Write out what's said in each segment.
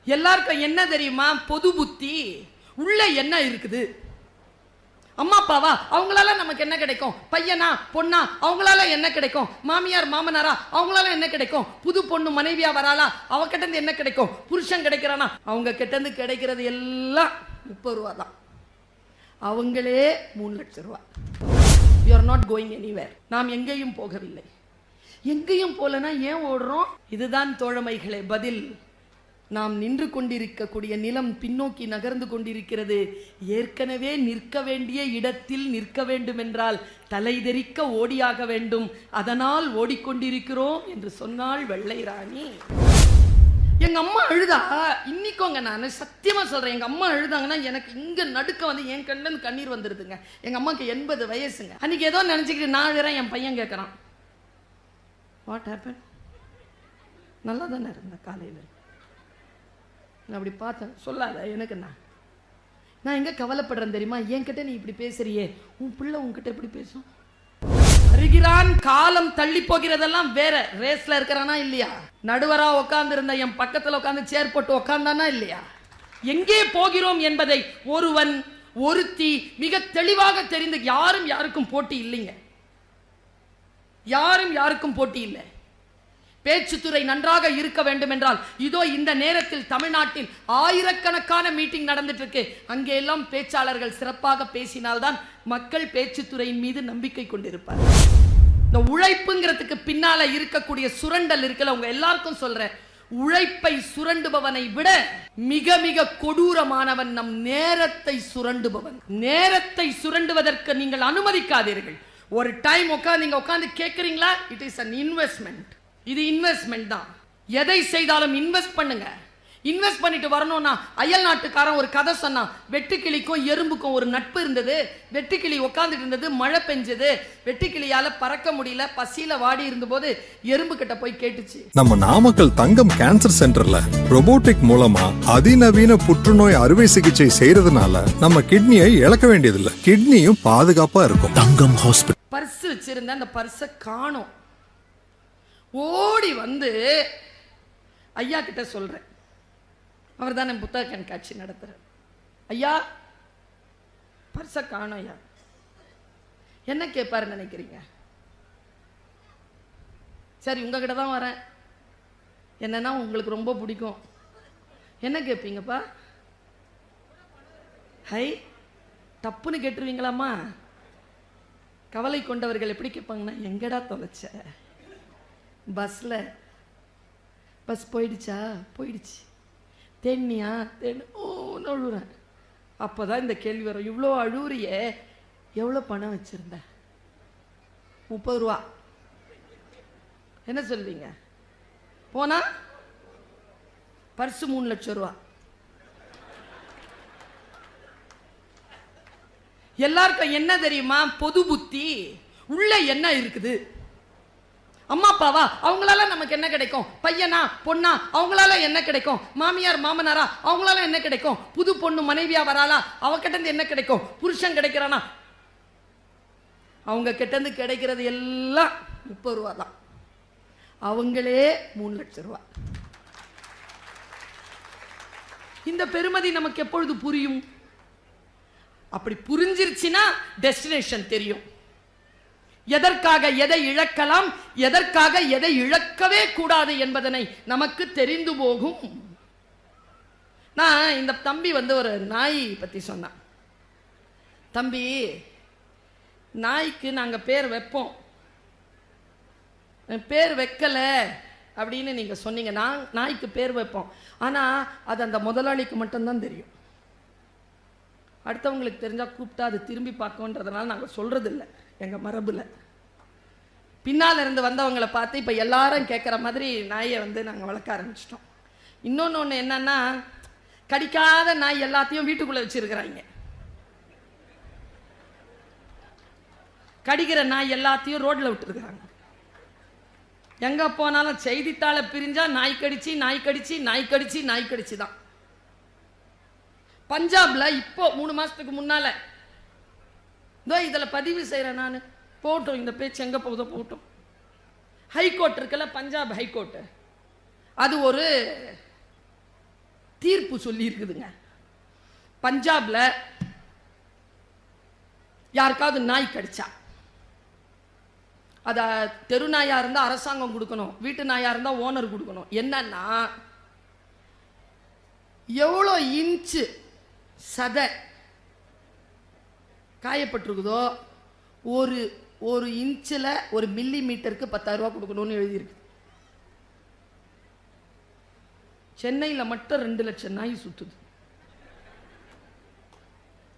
எல்லாருக்கும் என்ன தெரியுமா? பொது புத்தி. உள்ள என்ன இருக்குது? அம்மா அப்பாவா, அவங்களால நமக்கு என்ன கிடைக்கும்? பையனா பொண்ணா, அவங்களால என்ன கிடைக்கும்? மாமியார் மாமனாரா, அவங்களால என்ன கிடைக்கும்? புது பொண்ணு மனைவியா வராளா, அவகிட்ட இருந்து என்ன கிடைக்கும்? புருஷன் கிடைக்கிறானா, அவங்க கிட்ட இருந்து கிடைக்கிறது எல்லாம் 30 ரூபா தான். அவங்களே 3 லட்சம் ரூபா. You are not going anywhere. நாம் எங்கேயும் போகவில்லை. எங்கேயும் போலனா ஏன் ஓடுறோம்? இதுதான் தோழமைகளே பதில். நாம் நின்று கொண்டிருக்கக்கூடிய நிலம் பின்னோக்கி நகர்ந்து கொண்டிருக்கிறது. ஏற்கனவே நிற்க வேண்டிய இடத்தில் நிற்க வேண்டும் என்றால் தலைதெறிக்க ஓடியாக வேண்டும். அதனால் ஓடிக்கொண்டிருக்கிறோம் என்று சொன்னாள் வெள்ளை ராணி. எங்க அம்மா அழுதா, இன்னைக்கோங்க நான் சத்தியமா சொல்றேன், எங்க அம்மா அழுதாங்கன்னா எனக்கு இங்க நடுக்க வந்து என் கண்ணுல கண்ணீர் வந்துருதுங்க. எங்க அம்மாக்கு 80 வயசுங்க. அன்னைக்கு ஏதோ நினைச்சுக்கிட்டு நான் வேற, என் பையன் கேட்கறான், வாட் ஹேப்பன்? நல்லா தானே இருந்த காலையில். நான் அப்படி பார்த்தேன். சொல்லாத எனக்கு, நான் எங்க கவலைப்படுறேன் தெரியுமா? என்கிட்ட நீ இப்படி பேசுறியே, உன் பிள்ளை உன்கிட்ட எப்படி பேசும்? வருகிறான், காலம் தள்ளி போகிறதெல்லாம் வேற. ரேஸ்ல இருக்கிறானா இல்லையா? நடுவரா உட்கார்ந்து இருந்த என் பக்கத்துல உட்கார்ந்து சேர் போட்டு உட்கார்ந்தானா இல்லையா? எங்கே போகிறோம் என்பதை ஒருவன் ஒருத்தி மிக தெளிவாக தெரிந்து, யாரும் யாருக்கும் போட்டி இல்லைங்க. யாரும் யாருக்கும் போட்டி இல்லை. பேச்சுத்துறை நன்றாக இருக்க வேண்டும் என்றால் இதோ இந்த நேரத்தில் தமிழ்நாட்டில் ஆயிரக்கணக்கான மீட்டிங் நடந்துட்டு இருக்கு. அங்கே எல்லாம் பேச்சாளர்கள் சிறப்பாக பேசினால்தான் மக்கள் பேச்சுத்துறையின் மீது நம்பிக்கை கொண்டிருப்பார். இந்த உழைப்புங்கிறதுக்கு பின்னால இருக்கக்கூடிய சுரண்டல் இருக்குல்ல, உங்க எல்லாருக்கும் சொல்றேன், உழைப்பை சுரண்டுபவனை விட மிக மிக கொடூரமானவன் நம் நேரத்தை சுரண்டுபவன். நேரத்தை சுரண்டுவதற்கு நீங்கள் அனுமதிக்காதீர்கள். ஒரு டைம் நீங்க உட்கார்ந்து கேட்கறீங்களா? It is an investment. இது இன்வெஸ்ட்மெண்ட் தான். எதை செய்தாலும் இன்வெஸ்ட் பண்ணுங்க. இன்வெஸ்ட் பண்ணிட்டு வரணும்னா, அயல் நாட்டுக்காரன் ஒரு கதை சொன்னான். வெட்டுக்கிளிக்கும் எறும்புக்கும் ஒரு நட்பு இருந்தது. வெட்டுக்கிளி உட்கார்ந்துட்டு இருந்தது, மழை பெஞ்சது. வெட்டுக்கிளியால பறக்க முடியல, பசியில வாடி இருந்தபோது எறும்பு கிட்ட போய் கேட்டுச்சு. நம்ம நாமக்கல் தங்கம் கேன்சர் சென்டர்ல ரோபோட்டிக் மூலமா அதிநவீன புற்றுநோய் அறுவை சிகிச்சை செய்யறதுனால நம்ம கிட்னியை இழக்க வேண்டியதில்லை. கிட்னியும் பாதுகாப்பா இருக்கும். தங்கம் ஹாஸ்பிடல். பர்ஸ் வச்சிருந்த அந்த பர்ஸை காணோம். ஓடி வந்து ஐயா கிட்ட சொல்றேன். அவர் தான் புத்தக கண்காட்சி நடத்துறார். ஐயா, பர்ஸை காணோம் ஐயா. என்ன கேட்பாரு நினைக்கிறீங்க? சரி, உங்ககிட்ட தான் வரேன், என்னன்னா உங்களுக்கு ரொம்ப பிடிக்கும், என்ன கேட்பீங்கப்பா? ஹை, தப்புன்னு கேட்டுருவீங்களாமா? கவலை கொண்டவர்கள் எப்படி கேட்பாங்கன்னா, எங்கடா தொலைச்ச? பஸ்ல. பஸ் போயிடுச்சா? போயிடுச்சு. தேனியா? தேனு. ஓன்னு அழுறேன். அப்போதான் இந்த கேள்வி வரும், இவ்வளோ அழுவுறியே, எவ்வளோ பணம் வச்சிருந்த? 30 ரூபா. என்ன சொல்வீங்க? போனா பர்சு 3 லட்சம் ரூபா. எல்லாருக்கும் என்ன தெரியுமா? பொது புத்தி. உள்ள என்ன இருக்குது? அம்மா அப்பாவா, அவங்களால நமக்கு என்ன கிடைக்கும்? பையனா பொண்ணா, அவங்களால என்ன கிடைக்கும்? மாமியார் மாமனாரா, அவங்களால என்ன கிடைக்கும்? புது பொண்ணு மனைவியா வராளா, அவகிட்ட இருந்து என்ன கிடைக்கும்? புருஷன் கிடைக்கிறானா, அவங்க கிட்ட இருந்து கிடைக்கிறது எல்லாம் 30 ரூபா தான். அவங்களே 3 லட்சம் ரூபா. இந்த பெருமதி நமக்கு எப்பொழுது புரியும்? அப்படி புரிஞ்சிருச்சுன்னா டெஸ்டினேஷன் தெரியும். எதற்காக எதை இழக்கலாம், எதற்காக எதை இழக்கவே கூடாது என்பதனை நமக்கு தெரிந்து போகும். நான் இந்த தம்பி வந்து ஒரு நாய் பத்தி சொன்னான். தம்பி, நாய்க்கு நாங்க பேர் வைப்போம், பேர் வைக்கல அப்படின்னு நீங்க சொன்னீங்க. நாய்க்கு பேர் வைப்போம், ஆனா அது அந்த முதலாளிக்கு மட்டும்தான் தெரியும். அடுத்தவங்களுக்கு தெரிஞ்சா கூப்பிட்டா அது திரும்பி பார்க்கன்றதுனால நாங்கள் சொல்றது இல்லை. எங்க மரபுல பின்னால் இருந்து வந்தவங்களை பார்த்து இப்போ எல்லாரும் கேட்குற மாதிரி நாயை வந்து நாங்கள் வளர்க்க ஆரம்பிச்சிட்டோம். இன்னொன்று என்னன்னா, கடிக்காத நாய் எல்லாத்தையும் வீட்டுக்குள்ளே வச்சிருக்கிறாங்க. கடிக்கிற நாய் எல்லாத்தையும் ரோட்ல விட்டுருக்குறாங்க. எங்க போனாலும் செய்தித்தாளை பிரிஞ்சா நாய் கடிச்சு நாய் கடிச்சு நாய் கடிச்சு நாய் கடிச்சு தான். பஞ்சாப்ல இப்போ 3 மாசத்துக்கு முன்னால இதுல பதிவு செய்யறேன் நான். போட்டோம், இந்த பேச்சு எங்க போகுதோ போட்டோம். ஹைகோர்ட் இருக்குல்ல, பஞ்சாப் ஹைகோர்ட், அது ஒரு தீர்ப்பு சொல்லி இருக்குதுங்க. பஞ்சாப்ல யாருக்காவது நாய் கடிச்சா அத தெரு நாயா இருந்தா அரசாங்கம் கொடுக்கணும், வீட்டு நாயா இருந்தா ஓனர் கொடுக்கணும். என்னன்னா எவ்வளோ இன்ச்சு சதை காயப்பட்டிருக்குதோ ஒரு இன்ச்சில் 1 மில்லி மீட்டருக்கு 10,000 ரூபா கொடுக்கணும்னு எழுதியிருக்கு. சென்னையில் மட்டும் 2 லட்சம் நாய் சுத்துது,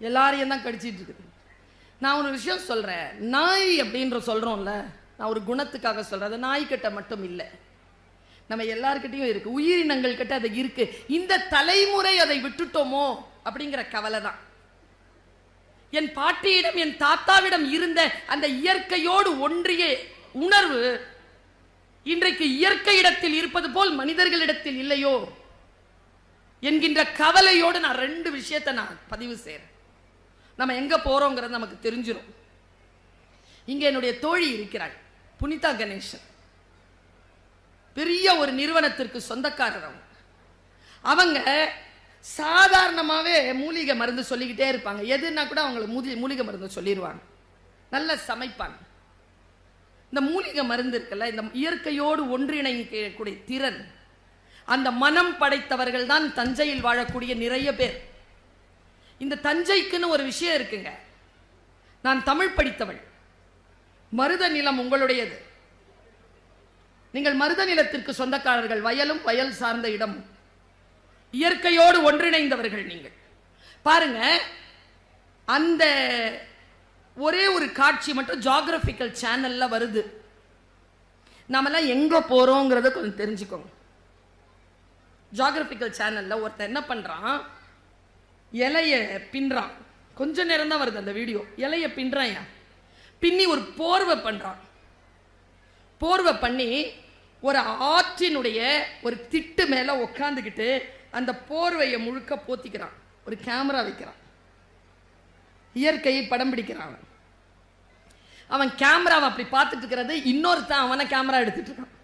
எல்லாரையும் தான் கடிச்சிட்டு இருக்குது. நான் ஒரு விஷயம் சொல்றேன், நாய் அப்படின்ற சொல்றோம்ல, நான் ஒரு குணத்துக்காக சொல்றேன். அது நாய்கிட்ட மட்டும் இல்லை, நம்ம எல்லார்கிட்டையும் இருக்கு, உயிரினங்கள் கிட்ட அது இருக்கு. இந்த தலைமுறை அதை விட்டுட்டோமோ அப்படிங்கிற கவலை தான். என் பாட்டியிடம் என் தாத்தாவிடம் இருந்த அந்த இயற்கையோடு ஒன்றிய உணர்வு இன்றைக்கு இயற்கை இடத்தில் இருப்பது போல் மனிதர்களிடத்தில் இல்லையோ என்கின்ற கவலையோடு நான் 2 விஷயத்தை நான் பதிவு செய்றேன். நம்ம எங்க போறோங்கிறது நமக்கு தெரிஞ்சிடும். இங்க என்னுடைய தோழி இருக்கிறாள், புனிதா கணேசன். பெரிய ஒரு நிறுவனத்திற்கு சொந்தக்காரர். அவங்க சாதாரணமாவே மூலிகை மருந்து சொல்லிக்கிட்டே இருப்பாங்க. எதுனா கூட அவங்களுக்கு மூலிகை மருந்து சொல்லிடுவாங்க. நல்ல சமைப்பாங்க. இந்த மூலிகை மருந்து இருக்குல்ல, இந்த இயற்கையோடு ஒன்றிணைக்கக்கூடிய திறன், அந்த மனம் படைத்தவர்கள் தான் தஞ்சையில் வாழக்கூடிய நிறைய பேர். இந்த தஞ்சைக்குன்னு ஒரு விஷயம் இருக்குங்க. நான் தமிழ் படித்தவள். மருத நிலம் உங்களுடையது, நீங்கள் மருத நிலத்திற்கு சொந்தக்காரர்கள். வயலும் வயல் சார்ந்த இடம், இயற்கையோடு ஒன்றிணைந்தவர்கள் நீங்கள். பாருங்க, அந்த ஒரே ஒரு காட்சி மட்டும் ஜியோகிராபிக்கல் சேனல்ல வருது. நாமெல்லாம் எங்க போறோங்கிறத கொஞ்சம் தெரிஞ்சுக்கோங்க. ஜியோகிராபிக்கல் சேனல்ல ஒருத்தர் என்ன பண்றான், இலைய பின்றான். கொஞ்ச நேரம் தான் வருது அந்த வீடியோ. இலைய பின்றான், பின்னி ஒரு போர்வை பண்றான். போர்வை பண்ணி ஒரு ஆற்றினுடைய ஒரு திட்டு மேல உட்காந்துக்கிட்டு அந்த போர்வையை முழுக்க போத்திக்கிறான். ஒரு கேமரா வைக்கிறான், இயற்கையை படம் பிடிக்கிறான். அவன் கேமராவை அப்படி பார்த்துட்டு இருக்கிறது, இன்னொருத்தன் அவனை கேமரா எடுத்துட்டு இருக்கான்.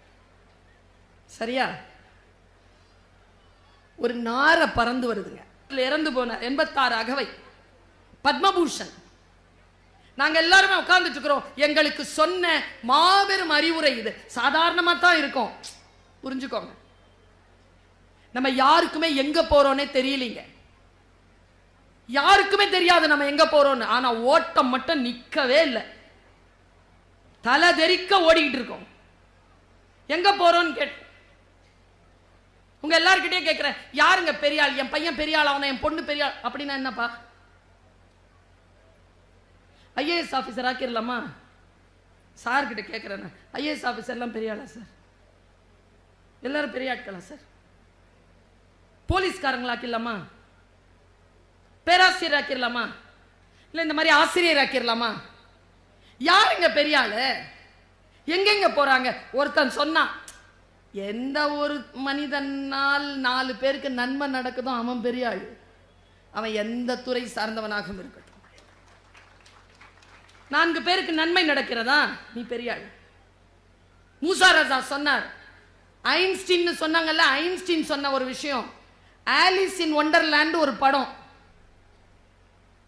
சரியா? ஒரு நாரை பறந்து வருதுங்க. இறந்து போன 86 அகவை பத்மபூஷன். நாங்க எல்லாருமே உட்கார்ந்துட்டு இருக்கிறோம். எங்களுக்கு சொன்ன மாபெரும் அறிவுரை இது. சாதாரணமா தான் இருக்கும், புரிஞ்சுக்கோங்க. நம்ம யாருக்குமே எங்க போறோம்னே தெரியலீங்க. யாருக்குமே தெரியாது நம்ம எங்க போறோம்னு. ஆனா ஓட்டம் மட்டும் நிக்கவே இல்லை, தலை தெறிக்க ஓடிக்கிட்டு இருக்கோம். எங்க போறோம்னு கேட்டு உங்க எல்லார்கிட்டயும் கேட்கிறேன், யாருங்க பெரியாள்? என் பையன் பெரியாள், அவனை என் பொண்ணு பெரியாள் அப்படின்னா என்னப்பா? IAS officer ஆக்கிடலாமா? சார் கிட்ட கேட்கிறேன், ஐஏஎஸ் ஆபீசர் எல்லாம் பெரியாளா சார்? எல்லாரும் பெரிய ஆட்களா சார்? போலீஸ்காரங்களா ஆக்கிடலாமா? பேராசிரியர் ஆக்கிடலாமா? இல்ல இந்த மாதிரி ஆசிரியர் ஆக்கிடலாமா? யாருங்க பெரியாளு? எங்கெங்க போறாங்க? ஒருத்தன் சொன்னான், எந்த ஒரு மனிதனால் 4 பேருக்கு நன்மை நடக்குதோ அவன் பெரியாள். அவன் எந்த துறை சார்ந்தவனாக இருக்கட்டும், 4 பேருக்கு நன்மை நடக்கிறதா நீ பெரியாள். மூசா ரஜா சொன்னார், ஐன்ஸ்டீன் சொன்னாங்கல்ல, ஐன்ஸ்டீன் சொன்ன ஒரு விஷயம், ஆலிஸ் இன் ஒண்டர்லேண்ட் ஒரு படம்,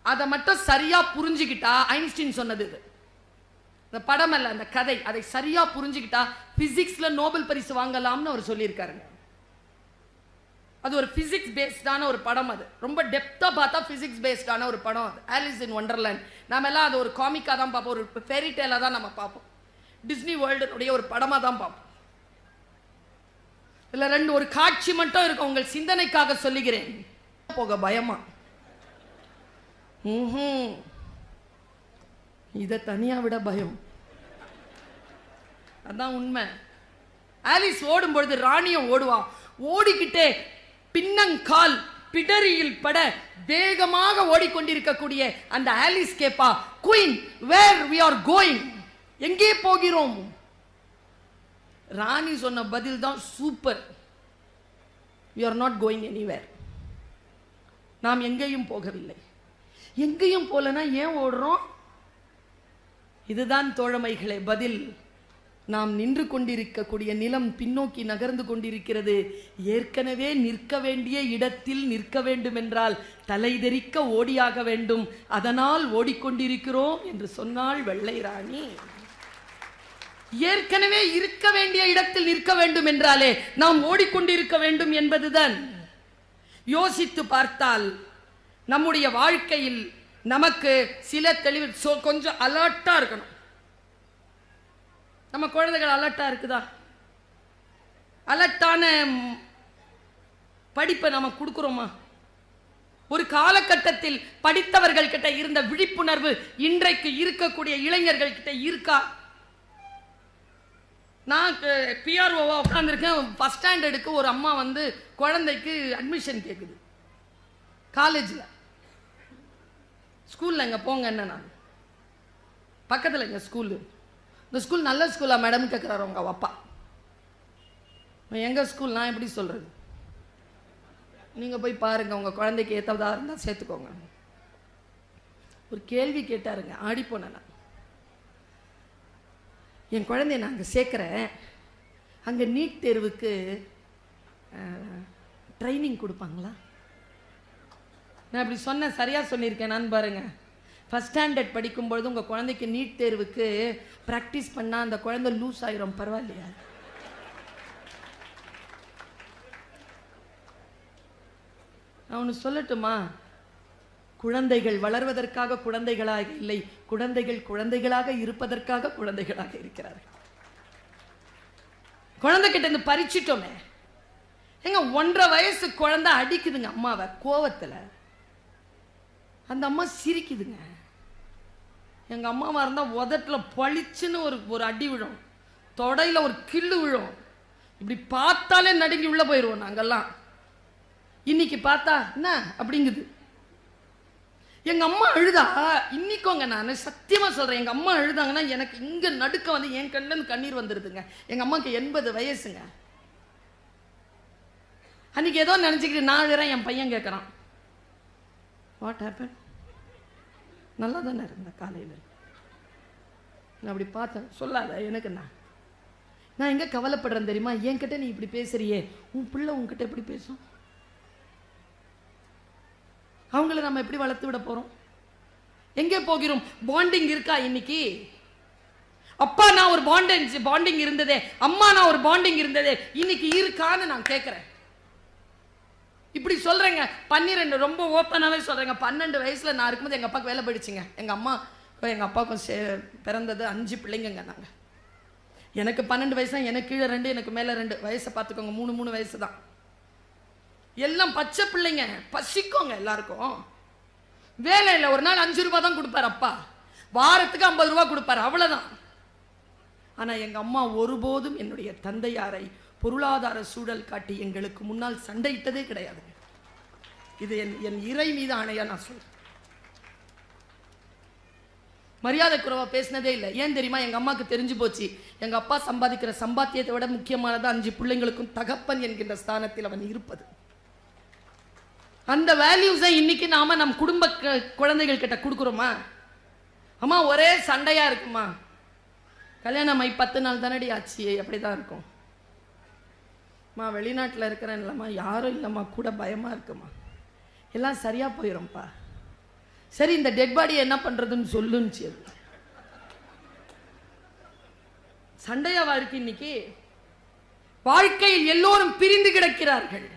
அதை மட்டும் சரியா புரிஞ்சுக்கிட்டா, ஐன்ஸ்டீன் சொன்னது இது, இந்த படம் அல்ல அந்த கதை, அதை சரியா புரிஞ்சுக்கிட்டா பிசிக்ஸ்ல நோபல் பரிசு வாங்கலாம்னு அவர் சொல்லியிருக்காருங்க. அது ஒரு பிசிக்ஸ் பேஸ்டான ஒரு படம். அது ரொம்ப டெப்தா பார்த்தா பிசிக்ஸ் பேஸ்டான ஒரு படம் அது, ஆலிஸ் இன் ஒண்டர்லேண்ட். நாம எல்லாம் அது ஒரு காமிக்கா தான் பார்ப்போம், ஒரு ஃபேரி டேலா தான் நம்ம பார்ப்போம், டிஸ்னி வேர்ல்டுடைய ஒரு படமா தான் பார்ப்போம். இல்ல 2 ஒரு காட்சி மட்டும் இருக்கும், உங்கள் சிந்தனைக்காக சொல்லுகிறேன். போக பயமா? இதை தனியா விட பயம், அதான் உண்மை. ஆலிஸ் ஓடும் பொழுது ராணியும் ஓடுவா, ஓடிக்கிட்டே பின்னங்கால் பிடரியில் பட வேகமாக ஓடிக்கொண்டிருக்கக்கூடிய அந்த ஆலிஸ் கேப்பா, queen where we are going, எங்கே போகிறோம்? ராணி சொன்ன பதில் தான் super, we are not going anywhere. நாம் எங்கேயும் போகவில்லை. எங்கேயும் போலனா ஏன் ஓடுறோம்? இதுதான் தோழமைகளே பதில். நாம் நின்று கொண்டிருக்கக்கூடிய நிலம் பின்னோக்கி நகர்ந்து கொண்டிருக்கிறது. ஏற்கனவே நிற்க வேண்டிய இடத்தில் நிற்க வேண்டும் என்றால் தலைதெறிக்க ஓடியாக வேண்டும். அதனால் ஓடிக்கொண்டிருக்கிறோம் என்று சொன்னாள் வெள்ளை ராணி. ஏற்கனவே இருக்க வேண்டிய இடத்தில் நிற்க வேண்டும் என்றாலே நாம் ஓடிக்கொண்டிருக்க வேண்டும் என்பதுதான். யோசித்து பார்த்தால் நம்முடைய வாழ்க்கையில் நமக்கு சில தெளிவு, கொஞ்சம் அலர்ட்டா இருக்கணும். நம்ம குழந்தைகள் அலர்ட்டா இருக்குதா? அலர்ட்டான படிப்பை நம்ம கொடுக்கிறோமா? ஒரு காலகட்டத்தில் படித்தவர்கள் கிட்ட இருந்த விழிப்புணர்வு இன்றைக்கு இருக்கக்கூடிய இளைஞர்கள் கிட்ட இருக்கா? நான் பிஆர்ஓவா உட்காந்துருக்கேன். ஃபர்ஸ்ட் ஸ்டாண்டர்டுக்கு ஒரு அம்மா வந்து குழந்தைக்கு அட்மிஷன் கேட்குது காலேஜில். ஸ்கூலில் எங்கே போங்க என்ன, நான் பக்கத்தில் எங்கள் ஸ்கூலு. இந்த ஸ்கூல் நல்ல ஸ்கூலா மேடம் கேட்குறாரு உங்கள் அப்பா. எங்கள் ஸ்கூல் நான் எப்படி சொல்கிறது? நீங்கள் போய் பாருங்கள், உங்கள் குழந்தைக்கு ஏற்றதாக இருந்தால் சேர்த்துக்கோங்க. ஒரு கேள்வி கேட்டாருங்க, ஆடி போனேன் நான். என் குழந்தைய நான் அங்கே சேர்க்குறேன், அங்கே நீட் தேர்வுக்கு ட்ரைனிங் கொடுப்பாங்களா? நான் இப்படி சொன்னேன், சரியாக சொல்லியிருக்கேன் நான் பாருங்க. ஃபஸ்ட் ஸ்டாண்டர்ட் படிக்கும்பொழுது உங்கள் குழந்தைக்கு நீட் தேர்வுக்கு ப்ராக்டிஸ் பண்ணால் அந்த குழந்தை லூஸ் ஆயிரும், பரவாயில்லையா? நான் ஒன்று சொல்லட்டுமா? குழந்தைகள் வளர்வதற்காக குழந்தைகளாக இல்லை, குழந்தைகள் குழந்தைகளாக இருப்பதற்காக குழந்தைகளாக இருக்கிறார்கள். குழந்தைகிட்ட இருந்து பறிச்சிட்டோமே. எங்க 1.5 வயசு குழந்தை அடிக்குதுங்க அம்மாவை கோவத்தில். அந்த அம்மா சிரிக்குதுங்க. எங்க அம்மாவா இருந்தால் உதட்டில் பளிச்சுன்னு ஒரு அடி விழும், தொடையில ஒரு கிள்ளு விழும். இப்படி பார்த்தாலே நடுங்கி உள்ள போயிடுவோம் நாங்கெல்லாம். இன்னைக்கு பார்த்தா என்ன அப்படிங்குது. எங்க அம்மா அழுதா இன்னைக்கோங்க, நான் சத்தியமா சொல்றேன், எங்க அம்மா அழுதாங்கன்னா எனக்கு இங்க நடுக்க வந்து என் கண்ணில் கண்ணீர் வந்துருதுங்க. எங்க அம்மாக்கு 80 வயசுங்க. அன்னைக்கு ஏதோ நினைச்சுக்கிட்டு நான் அழுறேன், என் பையன் கேட்கறான் வாட் ஹேப்பன். நல்லா தானே இருந்த காலையில். நான் அப்படி பார்த்தேன், சொல்லாத எனக்கு. நான் எங்க கவலைப்படுறேன் தெரியுமா? என்கிட்ட நீ இப்படி பேசுறியே, உன் பிள்ளை உன்கிட்ட எப்படி பேசும்? அவங்கள நம்ம எப்படி வளர்த்து விட போறோம்? எங்கே போகிறோம்? பாண்டிங் இருக்கா இன்னைக்கு? அப்பா நான் ஒரு பாண்டிங் இருந்ததே, அம்மா நான் ஒரு பாண்டிங் இருந்ததே, இன்னைக்கு இருக்கான்னு நான் கேட்கிறேன். இப்படி சொல்றேங்க. 12 ரொம்ப ஓப்பனாவே சொல்றேங்க. 12 வயசுல நான் இருக்கும்போது எங்க அப்பாவுக்கு வேலை போயிடுச்சுங்க. எங்க அம்மா எங்க அப்பாவுக்கும் பிறந்தது 5 பிள்ளைங்க நாங்க. எனக்கு 12 வயசு தான், எனக்கு கீழே 2, எனக்கு மேல 2. வயசை பார்த்துக்கோங்க, 3 வயசு தான். எல்லாம் பச்சை பிள்ளைங்க, பசிக்கோங்க எல்லாருக்கும். வேலையில் ஒரு நாள் 5 ரூபாய் தான் கொடுப்பாரு அப்பா, வாரத்துக்கு 50 ரூபாய் கொடுப்பாரு, அவ்வளவுதான். ஆனா எங்க அம்மா ஒருபோதும் என்னுடைய தந்தையாரை பொருளாதார சூழல் காட்டி எங்களுக்கு முன்னால் சண்டையிட்டதே கிடையாது. இது என் இறை மீது ஆணையா நான் சொல்றேன். மரியாதை குறைவா பேசினதே இல்லை. ஏன் தெரியுமா? எங்க அம்மாக்கு தெரிஞ்சு போச்சு, எங்க அப்பா சம்பாதிக்கிற சம்பாத்தியத்தை விட முக்கியமானது 5 பிள்ளைங்களுக்கும் தகப்பன் என்கின்ற ஸ்தானத்தில் அவன் இருப்பது. அந்த வேல்யூஸை இன்னைக்கு நாம நம் குடும்ப குழந்தைகள் கிட்ட கொடுக்குறோமா? அம்மா ஒரே சண்டையா இருக்குமா? கல்யாணம் ஆகி 10 நாள் தானடி ஆச்சு, அப்படிதான் இருக்கும். அம்மா வெளிநாட்டில் இருக்கிறேன் இல்லைம்மா, யாரும் இல்லைம்மா, கூட பயமா இருக்குமா, எல்லாம் சரியா போயிடும்ப்பா. சரி இந்த டெட் பாடியை என்ன பண்றதுன்னு சொல்லுச்சு. அது சண்டையாவா இருக்கு இன்னைக்கு? வாழ்க்கையில் எல்லோரும் பிரிந்து கிடக்கிறார்கள்.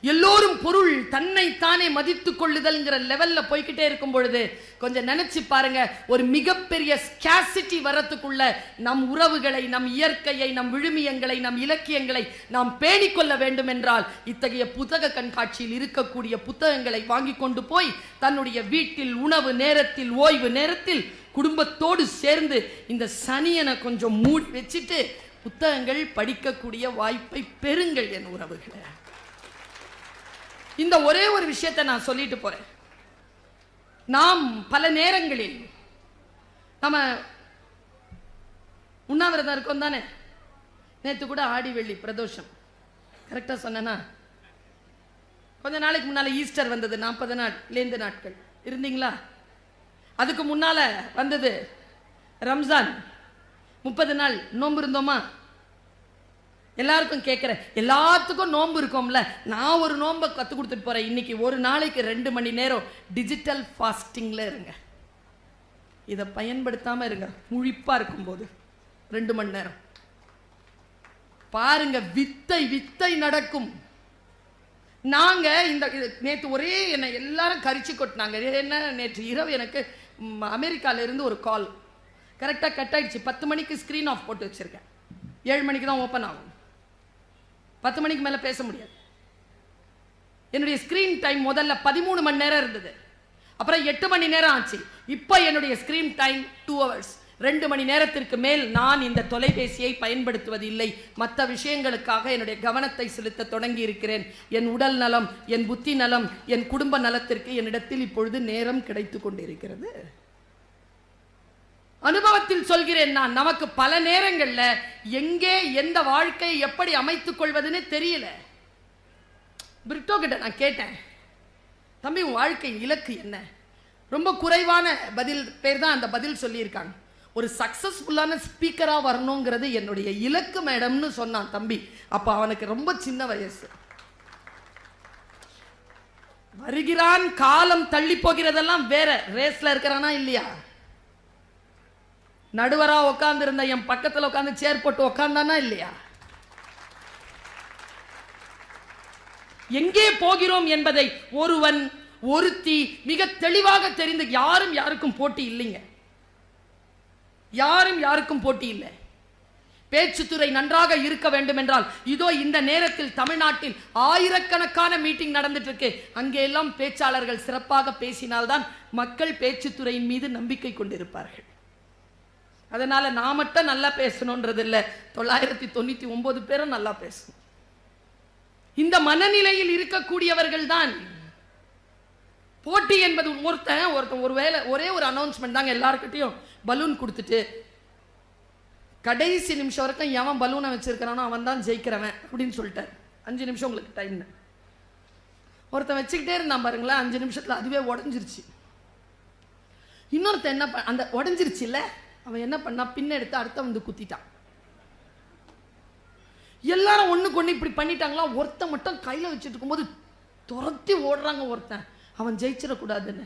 எல்லோரும் பொருள் தன்னை தானே மதித்துக் கொள்ளுதல்ங்கிற லெவல்ல போய்கிட்டே இருக்கும் பொழுது கொஞ்சம் நினைச்சு பாருங்க, ஒரு மிகப்பெரிய ஸ்காசிட்டி வரத்துக்குள்ள நம் உறவுகளை, நம் இயற்கையை, நம் விழுமியங்களை, நம் இலக்கியங்களை நாம் பேணிக்கொள்ள வேண்டும் என்றால் இத்தகைய புத்தக கண்காட்சியில் இருக்கக்கூடிய புத்தகங்களை வாங்கி கொண்டு போய் தன்னுடைய வீட்டில் உணவு நேரத்தில், ஓய்வு நேரத்தில் குடும்பத்தோடு சேர்ந்து இந்த சனியனை கொஞ்சம் மூடி வச்சுட்டு புத்தகங்கள் படிக்கக்கூடிய வாய்ப்பை பெறுங்கள் என் உறவுகளை. இந்த ஒரே ஒரு விஷயத்தை நான் சொல்லிட்டு போறேன். நாம் பல நேரங்களில் நம்ம உண்ணாவிரதம் இருக்கோம் தானே. நேற்று கூட ஆடி வெள்ளி பிரதோஷம், கரெக்டா சொன்னா? கொஞ்ச நாளைக்கு முன்னால ஈஸ்டர் வந்தது, 40 நாள் லேந்து நாட்கள் இருந்தீங்களா? அதுக்கு முன்னால வந்தது ரம்ஜான், 30 நாள் நோன்பு இருந்தோமா? எல்லாருக்கும் கேட்கிறேன், எல்லாத்துக்கும் நோன்பு இருக்கோம்ல. நான் ஒரு நோன்பை கற்றுக் கொடுத்துட்டு போறேன். இன்னைக்கு ஒரு நாளைக்கு 2 மணி நேரம் டிஜிட்டல் ஃபாஸ்டிங்ல இருங்க. இதை பயன்படுத்தாம இருங்க. முழிப்பா இருக்கும்போது 2 மணி நேரம் பாருங்க, வித்தை வித்தை நடக்கும். நாங்க இந்த நேற்று ஒரே என்னை எல்லாரும் கரிச்சு கொட்டினாங்க. என்ன, நேற்று இரவு எனக்கு அமெரிக்கால இருந்து ஒரு கால். கரெக்டாக கட் ஆயிடுச்சு. 10 மணிக்கு ஸ்க்ரீன் ஆஃப் போட்டு வச்சிருக்கேன். 7 மணிக்கு தான் ஓப்பன் ஆகும். 10 மணிக்கு மேலே பேச முடியாது. என்னுடைய ஸ்க்ரீன் டைம் முதல்ல 13 மணி நேரம் இருந்தது, அப்புறம் 8 மணி நேரம் ஆச்சு. இப்போ என்னுடைய ஸ்க்ரீன் டைம் 2 hours. 2 மணி நேரத்திற்கு மேல் நான் இந்த தொலைபேசியை பயன்படுத்துவது இல்லை. மற்ற விஷயங்களுக்காக என்னுடைய கவனத்தை செலுத்த தொடங்கி இருக்கிறேன். என் உடல் நலம், என் புத்தி நலம், என் குடும்ப நலத்திற்கு என்னிடத்தில் இப்பொழுது நேரம் கிடைத்து கொண்டிருக்கிறது. அனுபவத்தில் சொல்கிறேன் நான். நமக்கு பல நேரங்கள்ல எங்கே எந்த வாழ்க்கையை எப்படி அமைத்துக் கொள்வதுன்னு தெரியல. பிரிட்டோ கிட்ட நான் கேட்டேன், தம்பி உன் வாழ்க்கை இலக்கு என்ன? ரொம்ப குறைவான பதில் பேர் தான் அந்த பதில் சொல்லியிருக்காங்க. ஒரு சக்சஸ்ஃபுல்லான ஸ்பீக்கரா வரணுங்கிறது என்னுடைய இலக்கு மேடம்னு சொன்னான் தம்பி. அப்ப அவனுக்கு ரொம்ப சின்ன வயசு. வருகிறான், காலம் தள்ளி போகிறதெல்லாம் வேற. ரேஸ்ல இருக்கிறானா இல்லையா? நடுவரா உட்கார்ந்து இருந்த என் பக்கத்துல உட்கார்ந்து சேர் போட்டு உட்கார்ந்தானா இல்லையா? எங்கே போகிறோம் என்பதை ஒருவன் ஒருத்தி மிக தெளிவாக தெரிந்து, யாரும் யாருக்கும் போட்டி இல்லைங்க. யாரும் யாருக்கும் போட்டி இல்லை. பேச்சுத்துறை நன்றாக இருக்க வேண்டும் என்றால் இதோ இந்த நேரத்தில் தமிழ்நாட்டில் ஆயிரக்கணக்கான மீட்டிங் நடந்துட்டு இருக்கு. அங்கே எல்லாம் பேச்சாளர்கள் சிறப்பாக பேசினால்தான் மக்கள் பேச்சுத்துறையின் மீது நம்பிக்கை கொண்டிருப்பார்கள். அதனால நான் மட்டும் நல்லா பேசணும்ன்றது இல்லை, 999 பேரும் நல்லா பேசணும். இந்த மனநிலையில் இருக்கக்கூடியவர்கள் தான் போட்டி என்பது. ஒருத்தன் ஒரே ஒரு அனௌன்ஸ்மெண்ட் தாங்க, எல்லாருக்கிட்டையும் பலூன் கொடுத்துட்டு கடைசி நிமிஷம் வரைக்கும் எவன் பலூனை வச்சிருக்கிறானோ அவன் தான் ஜெயிக்கிறவன் அப்படின்னு சொல்லிட்டார். 5 நிமிஷம் உங்களுக்கு டைம். ஒருத்தன் வச்சுக்கிட்டே இருந்தான் பாருங்களேன், 5 நிமிஷத்துல அதுவே உடஞ்சிருச்சு. இன்னொருத்தன் என்ன அந்த உடஞ்சிருச்சு இல்ல, அவன் என்ன பண்ணா, பின்ன எடுத்து அடுத்த வந்து குத்திட்டான். எல்லாரும் ஒண்ணுக்கு ஒண்ணு இப்படி பண்ணிட்டாங்களா. ஒருத்தன் மட்டும் கையில வச்சுட்டு இருக்கும்போது துரத்தி ஓடுறாங்க ஒருத்தன், அவன் ஜெயிச்சிடக்கூடாதுன்னு.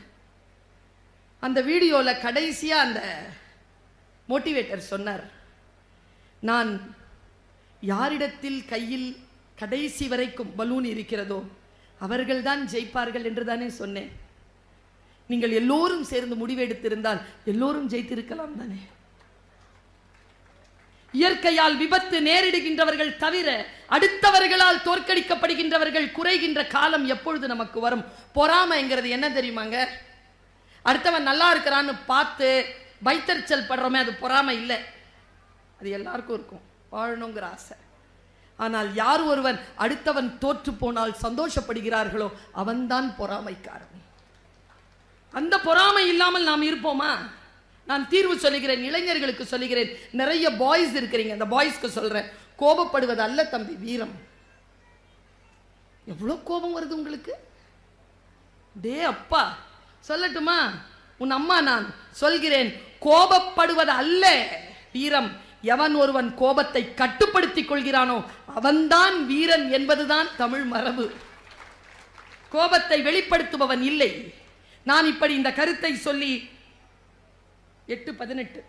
அந்த வீடியோல கடைசியா அந்த மோட்டிவேட்டர் சொன்னார், நான் யாரிடத்தில் கையில் கடைசி வரைக்கும் பலூன் இருக்கிறதோ அவர்கள்தான் ஜெயிப்பார்கள் என்று தானே சொன்னேன். நீங்கள் எல்லோரும் சேர்ந்து முடிவெடுத்திருந்தால் எல்லோரும் ஜெயித்திருக்கலாம் தானே. இயற்கையால் விபத்து நேரிடுகின்றவர்கள் தவிர அடுத்தவர்களால் தோற்கடிக்கப்படுகின்றவர்கள் குறைகின்ற காலம் எப்பொழுது நமக்கு வரும்? பொறாமைங்கிறது என்ன தெரியுமாங்க? அடுத்தவன் நல்லா இருக்கிறான்னு பார்த்து வைத்தறிச்சல் படுறோமே, அது பொறாமை இல்லை. அது எல்லாருக்கும் இருக்கும், வாழணுங்கிற ஆசை. ஆனால் யார் ஒருவன் அடுத்தவன் தோற்று போனால் சந்தோஷப்படுகிறார்களோ அவன்தான் பொறாமைக்காரன். அந்த பொறாமை இல்லாமல் நாம் இருப்போமா? நான் தீர்வு சொல்லுகிறேன், இளைஞர்களுக்கு சொல்லுகிறேன். நிறைய பாய்ஸ் இருக்கிறீங்க, அந்த பாய்ஸ்க்கு சொல்றேன், கோபப்படுவது அல்ல தம்பி வீரம். எவ்வளவு கோபம் வருது உங்களுக்கு? டே அப்பா சொல்லட்டுமா, உன் அம்மா நான் சொல்கிறேன், கோபப்படுவது அல்ல வீரம். எவன் ஒருவன் கோபத்தை கட்டுப்படுத்திக் கொள்கிறானோ அவன்தான் வீரன் என்பதுதான் தமிழ் மரபு. கோபத்தை வெளிப்படுத்துபவன் இல்லை. நான் இப்படி இந்த கருத்தை சொல்லி 8:18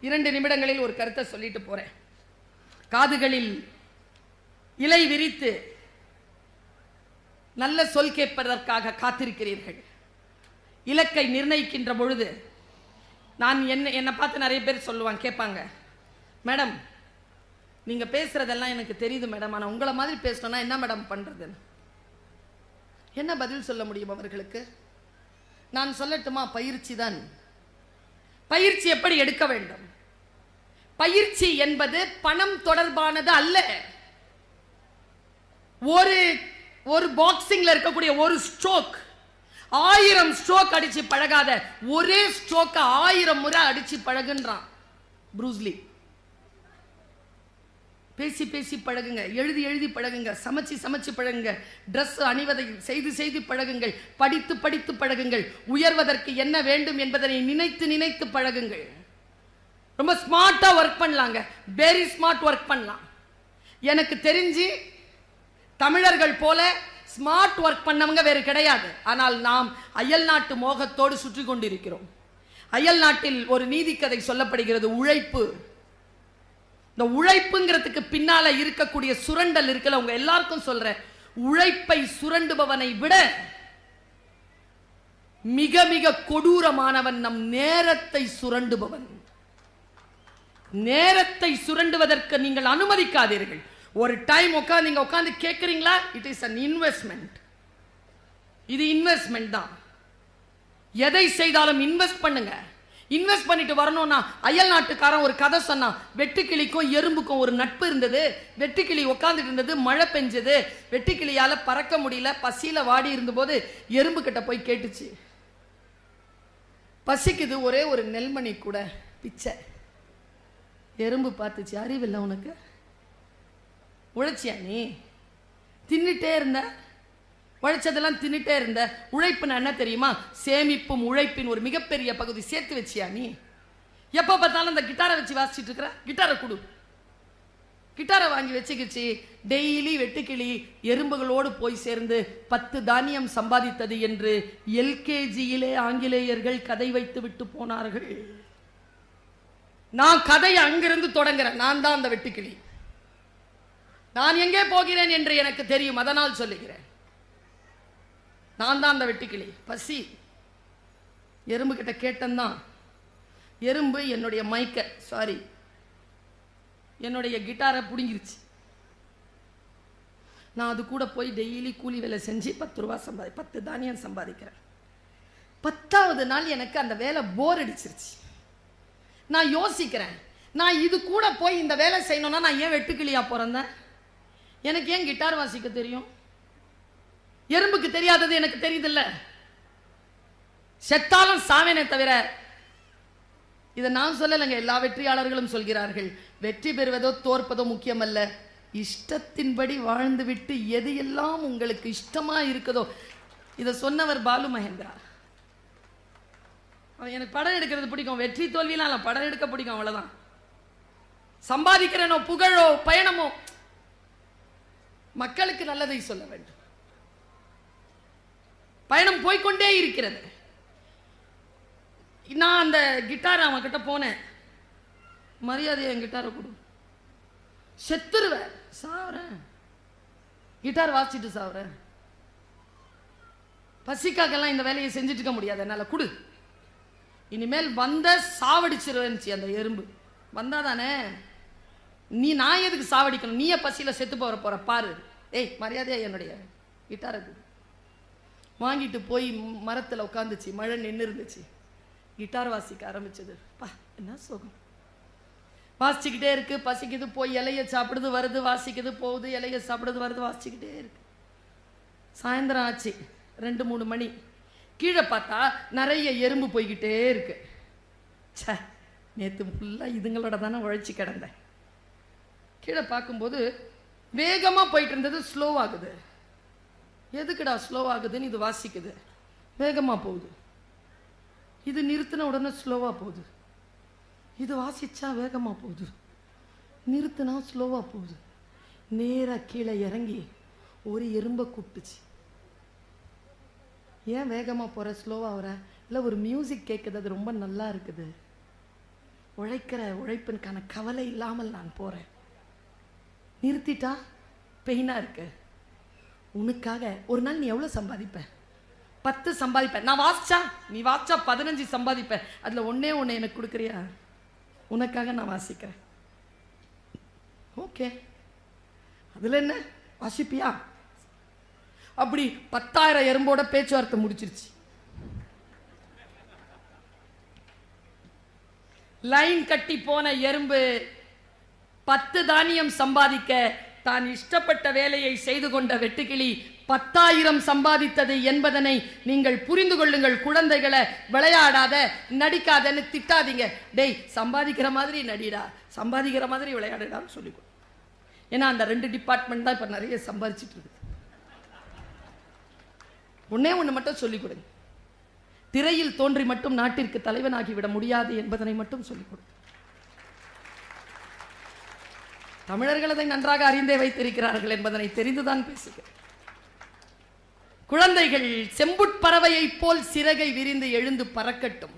2 நிமிடங்களில் ஒரு கருத்தை சொல்லிட்டு போறேன். காதுகளில் இலை விரித்து நல்ல சொல் கேட்பதற்காக காத்திருக்கிறீர்கள். இலக்கை நிர்ணயிக்கின்ற பொழுது நான் என்னை பார்த்து நிறைய பேர் சொல்லுவாங்க, கேட்பாங்க, மேடம் நீங்க பேசுறதெல்லாம் எனக்கு தெரியுது மேடம், ஆனா உங்களை மாதிரி பேசணும்னா என்ன மேடம் பண்றதுன்னு. என்ன பதில் சொல்ல முடியும் அவர்களுக்கு? நான் சொல்லட்டுமா? பயிற்சி தான். பயிற்சி எப்படி எடுக்க வேண்டும்? பயிற்சி என்பது பணம் தொடர்பானது அல்ல. ஒரு பாக்ஸிங்ல இருக்கக்கூடிய ஒரு ஸ்ட்ரோக் 1000 ஸ்ட்ரோக் அடிச்சு பழகாத, ஒரே ஸ்ட்ரோக்க 1000 முறை அடிச்சு பழகுன்றான் ப்ரூஸ்லி. பேசி பேசி பழகுங்க, எழுதி எழுதி பழகுங்க, சமைச்சு சமைச்சு பழகுங்க, ட்ரெஸ் அணிவதை செய்து செய்து பழகுங்கள், படித்து படித்து பழகுங்கள், உயர்வதற்கு என்ன வேண்டும் என்பதனை நினைத்து நினைத்து பழகுங்கள். ரொம்ப ஸ்மார்ட்டா ஒர்க் பண்ணலாங்க, வெரி ஸ்மார்ட் ஒர்க் பண்ணலாம். எனக்கு தெரிஞ்சு தமிழர்கள் போல ஸ்மார்ட் ஒர்க் பண்ணவங்க வேறு கிடையாது. ஆனால் நாம் அயல் நாட்டு மோகத்தோடு சுற்றி கொண்டிருக்கிறோம். அயல் நாட்டில் ஒரு நீதி கதை சொல்லப்படுகிறது, உழைப்பு. இந்த உழைப்புங்கிறதுக்கு பின்னால இருக்கக்கூடிய சுரண்டல் இருக்குல்ல, உங்க எல்லாருக்கும் சொல்றேன், உழைப்பை சுரண்டுபவனை விட மிக மிக கொடூரமானவன் நம் நேரத்தை சுரண்டுபவன். நேரத்தை சுரண்டுவதற்கு நீங்கள் அனுமதிக்காதீர்கள். ஒரு டைம் நீங்க உட்கார்ந்து கேட்கறீங்களா, இட் இஸ் an இன்வெஸ்ட்மெண்ட். இது இன்வெஸ்ட்மெண்ட் தான். எதை செய்தாலும் இன்வெஸ்ட் பண்ணுங்க. இன்வெஸ்ட் பண்ணிட்டு வரணும்னா, அயல் நாட்டுக்காரன் ஒரு கதை சொன்னான். வெட்டுக்கிளிக்கும் எறும்புக்கும் ஒரு நட்பு இருந்தது. வெட்டுக்கிளி உட்கார்ந்துட்டு இருந்தது, மழை பெஞ்சது, வெட்டுக்கிளியால பறக்க முடியல, பசியில வாடி இருந்தபோது எறும்பு கிட்ட போய் கேட்டுச்சு, பசிக்குது, ஒரே ஒரு நெல்மணி கூட பிச்சை. எறும்பு பார்த்துச்சு, அறிவில்லை உனக்கு, உழைச்சியா நீ, தின்னுட்டே இருந்த, உழைச்சதெல்லாம் தின்னுட்டே இருந்த, உழைப்புன்னு என்ன தெரியுமா, சேமிப்பும் உழைப்பின் ஒரு மிகப்பெரிய பகுதி, சேர்த்து வச்சியா நீ, எப்ப பார்த்தாலும் இந்த கிட்டாரை வச்சு வாசிச்சுட்டு இருக்கிற, கிட்டாரை கொடு. கிட்டாரை வாங்கி வச்சுக்கிச்சு, டெய்லி வெட்டுக்கிளி எறும்புகளோடு போய் சேர்ந்து 10 தானியம் சம்பாதித்தது என்று எல்கேஜியிலே ஆங்கிலேயர்கள் கதை வைத்து விட்டு போனார்கள். நான் கதையை அங்கிருந்து தொடங்குறேன். நான் தான் அந்த வெட்டுக்கிளி. நான் எங்கே போகிறேன் என்று எனக்கு தெரியும், அதனால் சொல்லுகிறேன். நான் தான் அந்த வெட்டுக்கிளி. பசி, எறும்பு கிட்ட கேட்டேன்தான். எறும்பு என்னுடைய என்னுடைய கிட்டாரை புடுங்கிருச்சு. நான் அது கூட போய் டெய்லி கூலி வேலை செஞ்சு 10 ரூபா 10 தானியம் சம்பாதிக்கிறேன். 10வது நாள் எனக்கு அந்த வேலை போர் அடிச்சிருச்சு. நான் யோசிக்கிறேன், நான் இது கூட போய் இந்த வேலை செய்யணும்னா நான் ஏன் வெட்டுக்கிளியா பிறந்தேன்? எனக்கு ஏன் கிட்டார் வாசிக்க தெரியும்? எறும்புக்கு தெரியாதது எனக்கு தெரியுதில்ல. செத்தாலும் சாவேனே தவிர, இதை நான் சொல்லலைங்க, எல்லா வெற்றியாளர்களும் சொல்கிறார்கள், வெற்றி பெறுவதோ தோற்பதோ முக்கியமல்ல, இஷ்டத்தின்படி வாழ்ந்துவிட்டு எது எல்லாம் உங்களுக்கு இஷ்டமா இருக்குதோ. இதை சொன்னவர் பாலு மகேந்திரா. எனக்கு படம் எடுக்கிறது பிடிக்கும், வெற்றி தோல்வியெல்லாம் இல்லை, படம் எடுக்க பிடிக்கும், அவ்வளவுதான். சம்பாதிக்கிறனோ புகழோ பயணமோ, மக்களுக்கு நல்லதை சொல்ல வேண்டும். பயணம் போய்கொண்டே இருக்கிறது. நான் அந்த கிட்டார் அவன் கிட்ட போனேன், மரியாதையை என் கிட்டாரை கொடு, செத்துருவேன், சாவுறேன், கிட்டார் வாசிச்சுட்டு சாவுறேன், பசிக்காக்கெல்லாம் இந்த வேலையை செஞ்சுட்டு இருக்க முடியாது என்னால, கொடு, இனிமேல் வந்த சாவடிச்சிருவேன்னுச்சு அந்த எறும்பு. வந்தாதானே நீ, நான் எதுக்கு சாவடிக்கணும், நீயே பசியில செத்து போற பாரு, ஏய் மரியாதையா என்னுடைய கிட்டாரை கொடு. வாங்கிட்டு போய் மரத்தில் உட்காந்துச்சு, மழை நின்று இருந்துச்சு, கிட்டார் வாசிக்க ஆரம்பிச்சது. பா என்ன சுகம், வாசிச்சுக்கிட்டே இருக்கு, பசிக்குது, போய் இலைய சாப்பிடுது வருது, வாசிக்குது போகுது, இலைய சாப்பிடுது வருது, வாசிச்சுக்கிட்டே இருக்கு. சாயந்தரம் ஆச்சு, 2-3 மணி. கீழே பார்த்தா நிறைய எறும்பு போய்கிட்டே இருக்கு. சே, நேற்று ஃபுல்லாக இதுங்களோட தானே உழைச்சி கிடந்தேன். கீழே பார்க்கும்போது வேகமாக போயிட்டு இருந்தது ஸ்லோவாகுது. எதுக்குடா ஸ்லோ ஆகுதுன்னு இது வாசிக்குது, வேகமாக போகுது. இது நிறுத்தின உடனே ஸ்லோவாக போகுது. இது வாசிச்சா வேகமாக போகுது, நிறுத்தினா ஸ்லோவாக போகுது. நேராக கீழே இறங்கி ஒரு எறும்பை கூப்பிட்டுச்சு. ஏன் வேகமாக போகிற, ஸ்லோவாக வர? இல்லை, ஒரு மியூசிக் கேட்குது, அது ரொம்ப நல்லா இருக்குது, உழைப்பின்கான கவலை இல்லாமல் நான் போகிறேன். நிறுத்திட்டா பெயினாக இருக்கு. உனக்காக ஒரு நாள் நீ எவ்வளோ சம்பாதிப்ப? 10 சம்பாதிப்ப. நான் நீ வாசிச்சா 15 சம்பாதிப்ப. அதில் ஒன்னே எனக்கு கொடுக்குறியா? உனக்காக நான் வாசிக்கிறேன். ஓகே, அதில் என்ன, வாசிப்பியா? அப்படி 10,000 எறும்போட பேச்சுவார்த்தை முடிச்சிருச்சு. லைன் கட்டி போன எறும்பு 10 தானியம் சம்பாதிக்க தான் இஷ்டப்பட்ட வேலையை செய்து கொண்ட வெட்டுக்கிளி 10,000 சம்பாதித்தது என்பதனை நீங்கள் புரிந்து கொள்ளுங்கள். குழந்தைகளை விளையாடாத, நடிக்காதன்னு திட்டாதீங்க. டேய், சம்பாதிக்கிற மாதிரி நடிடா, சம்பாதிக்கிற மாதிரி விளையாடுடான்னு சொல்லிக்கோ. ஏன்னா அந்த 2 டிபார்ட்மெண்ட் தான் இப்போ நிறைய சம்பாதிச்சுட்டு இருக்குது. ஒண்ணு மட்டும் சொல்லிக் கொடுங்க, திரையில் தோன்றி மட்டும் நாட்டிற்கு தலைவனாகிவிட முடியாது என்பதனை மட்டும் சொல்லிக் கொடுங்க. தமிழர்கள் அதை நன்றாக அறிந்தே வைத்திருக்கிறார்கள் என்பதனை தெரிந்துதான் பேசுகிறேன். குழந்தைகள் செம்புட்பறவையை போல் சிறகை விரிந்து எழுந்து பறக்கட்டும்.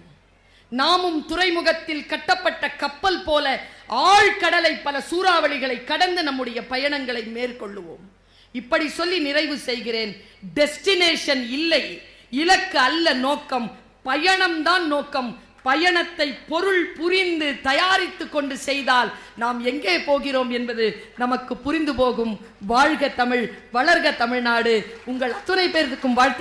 நாமும் துறைமுகத்தில் கட்டப்பட்ட கப்பல் போல ஆழ்கடலை பல சூறாவளிகளை கடந்து நம்முடைய பயணங்களை மேற்கொள்ளுவோம். இப்படி சொல்லி நிறைவு செய்கிறேன். டெஸ்டினேஷன் இல்லை, இலக்கு அல்ல நோக்கம், பயணம்தான் நோக்கம். பயணத்தை பொருள் புரிந்து தயாரித்து கொண்டு செய்தால் நாம் எங்கே போகிறோம் என்பது நமக்கு புரிந்து போகும். வாழ்க தமிழ், வளர்க தமிழ்நாடு. உங்கள் அத்துணை பேருக்கும் வாழ்த்து.